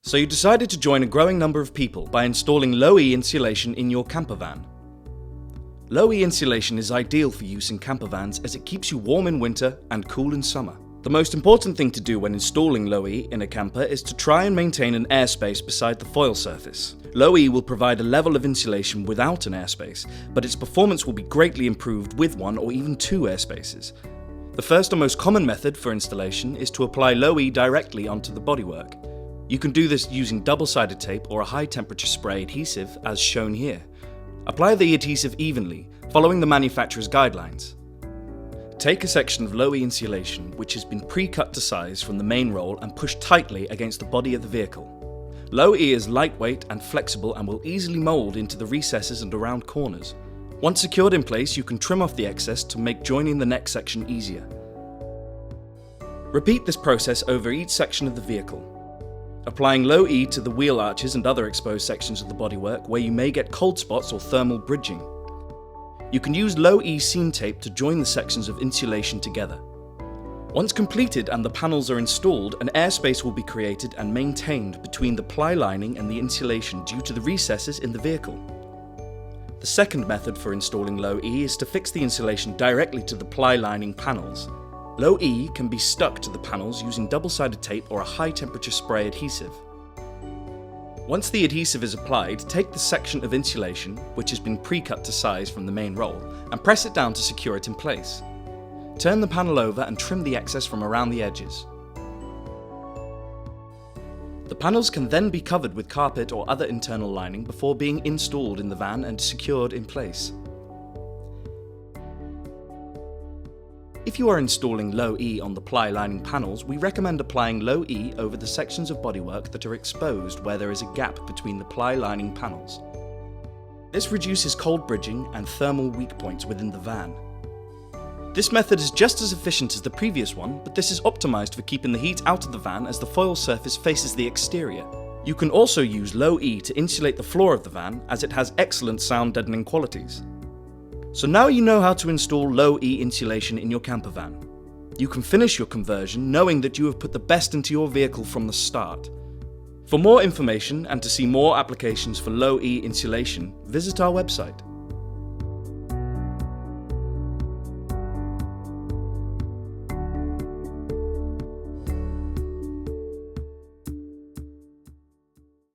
So you decided to join a growing number of people by installing low-E insulation in your campervan. Low-E insulation is ideal for use in campervans as it keeps you warm in winter and cool in summer. The most important thing to do when installing low-E in a camper is to try and maintain an airspace beside the foil surface. Low-E will provide a level of insulation without an airspace, but its performance will be greatly improved with one or even two airspaces. The first and most common method for installation is to apply low-E directly onto the bodywork. You can do this using double-sided tape or a high-temperature spray adhesive as shown here. Apply the adhesive evenly, following the manufacturer's guidelines. Take a section of low-E insulation which has been pre-cut to size from the main roll and push tightly against the body of the vehicle. Low-E is lightweight and flexible and will easily mould into the recesses and around corners. Once secured in place, you can trim off the excess to make joining the next section easier. Repeat this process over each section of the vehicle, applying low-E to the wheel arches and other exposed sections of the bodywork where you may get cold spots or thermal bridging. You can use low-E seam tape to join the sections of insulation together. Once completed and the panels are installed, an airspace will be created and maintained between the ply lining and the insulation due to the recesses in the vehicle. The second method for installing low-E is to fix the insulation directly to the ply lining panels. Low-E can be stuck to the panels using double-sided tape or a high-temperature spray adhesive. Once the adhesive is applied, take the section of insulation, which has been pre-cut to size from the main roll, and press it down to secure it in place. Turn the panel over and trim the excess from around the edges. The panels can then be covered with carpet or other internal lining before being installed in the van and secured in place. If you are installing low-E on the ply lining panels, we recommend applying low-E over the sections of bodywork that are exposed where there is a gap between the ply lining panels. This reduces cold bridging and thermal weak points within the van. This method is just as efficient as the previous one, but this is optimized for keeping the heat out of the van as the foil surface faces the exterior. You can also use low-E to insulate the floor of the van as it has excellent sound deadening qualities. So now you know how to install low-E insulation in your campervan. You can finish your conversion knowing that you have put the best into your vehicle from the start. For more information and to see more applications for low-E insulation, visit our website.